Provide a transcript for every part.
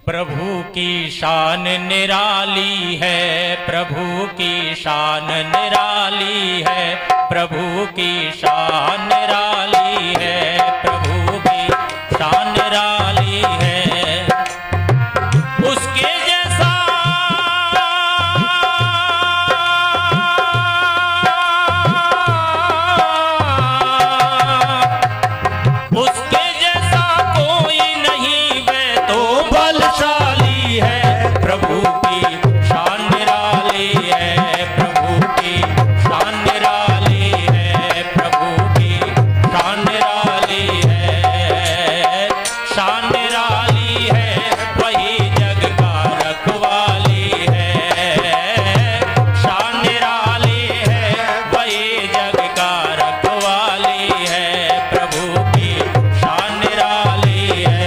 प्रभु की शान निराली है, प्रभु की शान निराली है, प्रभु की शान निराली है, प्रभु की शान निराली है। उसके जैसा उसके जैसा कोई नहीं, वह तो बलशाली है। प्रभु की शान निराली है, प्रभु की शान निराली है, प्रभु की शान निराली है। शान निराली है, वही जग का रखवाली है। शान निराली है, वही जग का रखवाली है। प्रभु की शान निराली है।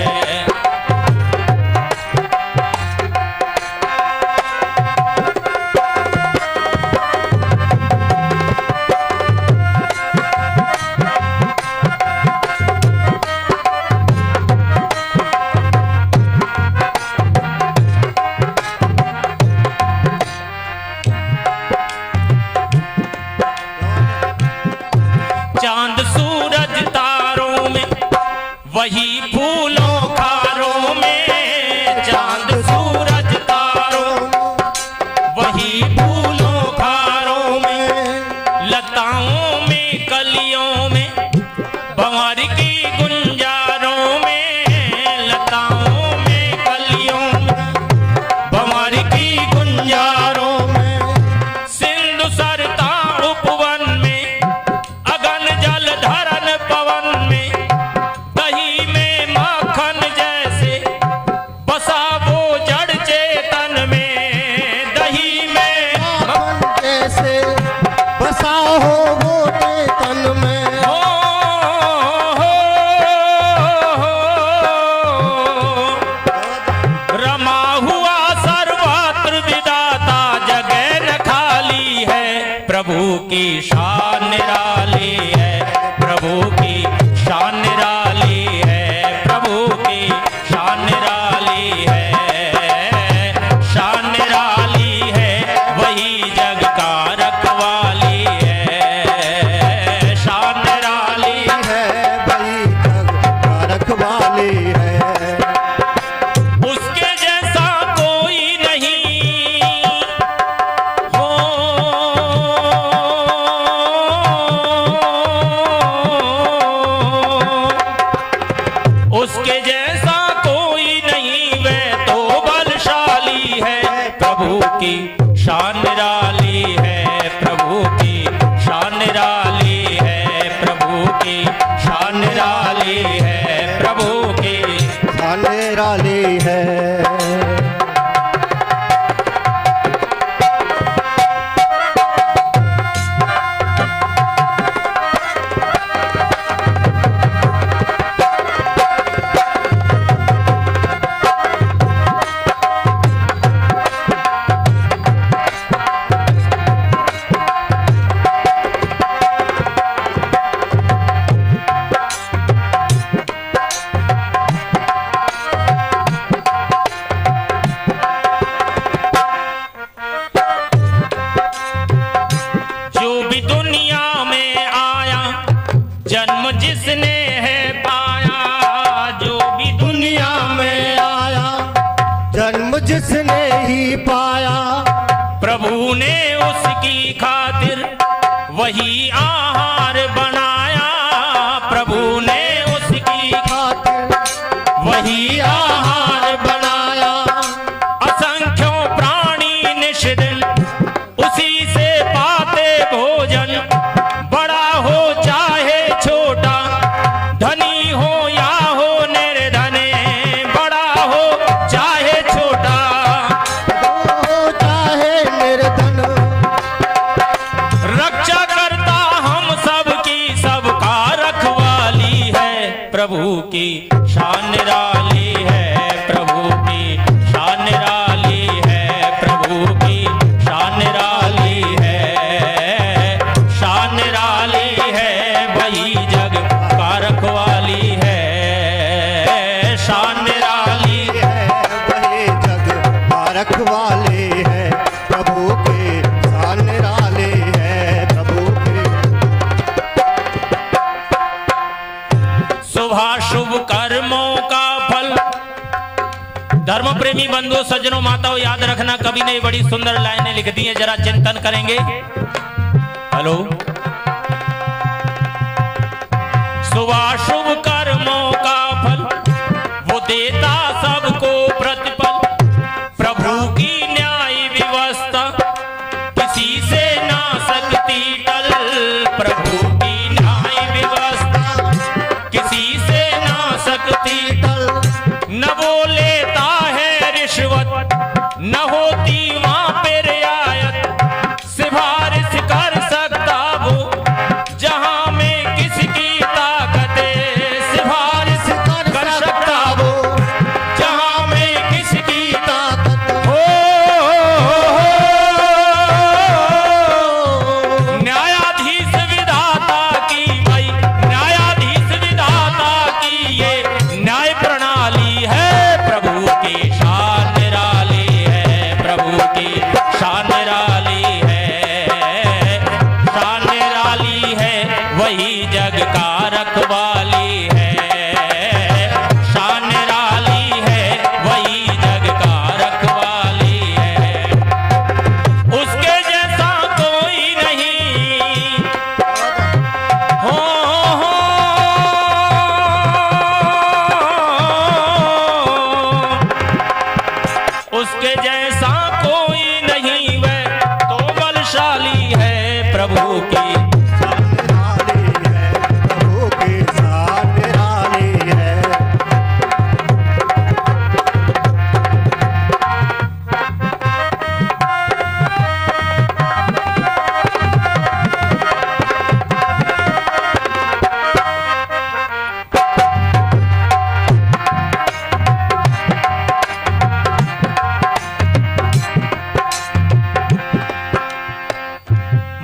चांद सूरज तारों में, वही फूलों खारों में। चांद सूरज तारों, वही फूलों खारों में। लताओं में कलियों में, भंवर की गुंजारों में। लताओं में कलियों में, भंवर की गुंजारों में। सिंधु सरता उपवन में, अगन जल धरन पवन में। दही में माखन जैसे बसा वो जड़ चेतन में। दही में माखन जैसे बसा हो वो चेतन में। हो रमा हुआ सर्वत्र विदाता, जगह न खाली है। प्रभु की शान निराली है, प्रभु की शान निराली है, प्रभु की शान निराली है। शान निराली है, वही जग का रखवाली है। शान निराली है वही जग का रखवाली है। उसके जैसा कोई नहीं हो। उसके जैसा कोई नहीं, वह तो बलशाली है। प्रभु की शान निराली है, प्रभु की शान निराली है, प्रभु की शान निराली है, प्रभु की शान निराली है। जो भी दुनिया में आया, जन्म जिसने है पाया। जो भी दुनिया में आया, जन्म जिसने ही पाया। प्रभु ने उसकी खातिर वही आहार बनाया। प्रभु ने उसकी खातिर वही आहार बनाया। असंख्यों प्राणी निष्दिन उसी से पाते भोजन। बड़ा हो चाहे छोटा, धनी हो या हो निर्धने। बड़ा हो चाहे छोटा, हो चाहे निर्धन। रक्षा करता हम सबकी, सबका रखवाली है। प्रभु की शान निराली है, प्रभु की शान निराली है, प्रभु की शान निराली है। शान निराली है, वही जग का रखवाली है। शान निराली है वही रखवाले है, प्रभु के शान निराले है, प्रभु के। शुभ शुभ कर्मों का फल। धर्म प्रेमी बंधुओं सज्जनों माताओं याद रखना, कवि ने बड़ी सुंदर लाइनें लिख दी हैं, जरा चिंतन करेंगे। हेलो। शुभ शुभ कर्मों का फल वो देता सबको प्रतिफल, प्रभु की न्याय व्यवस्था किसी से ना सकती टल, प्रभु की न्याय व्यवस्था किसी से ना सकती टल। न वो लेता है रिश्वत, न होती वहां पे रियायत, सिफारिश कर सकता वो जहां में किसकी ताकत है, सिफारिश कर सकता वो जहां में किसकी ताकत हो। न्यायाधीश विधाता की भाई, न्यायाधीश विधाता की ये न्याय प्रणाली है, प्रभु की शान निराली है, प्रभु की शान निराली है, शान निराली है, वही जग का रखवाली है, शान निराली है, वही जग का रखवाली है। उसके जैसा कोई नहीं हो, उसके जैसा कोई नहीं, वह तो बलशाली है, प्रभु की शान निराले है, प्रभु के शान निराले है।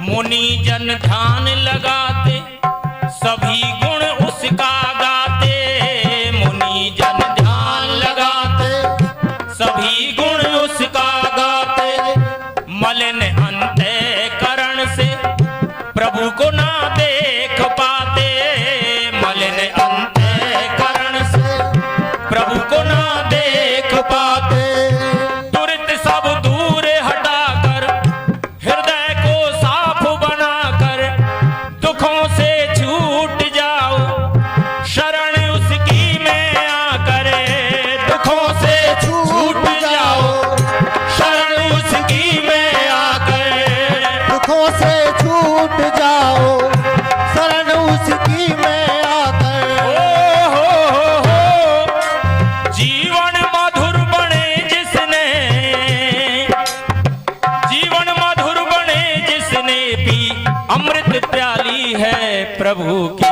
मुनि जन ध्यान लगाते सभी गुण उसका गाते, मुनि जन ध्यान लगाते सभी गुण उसका गाते, मलिन अंतःकरण से प्रभु को ना देख पाते, मलिन अंतःकरण से प्रभु को ना देख पाते। दुरित सब दूर हटाकर हृदय को साफ बनाकर, दुखों से छूट जाओ शरण उसकी में आकर, दुखों से छूट जाओ शरण उसकी में आकर। दुखों से छूट जाओ शरण उसकी में आकर। हो, जीवन मधुर बने जिसने, जीवन मधुर बने जिसने पी अमृत प्याली है, प्रभु की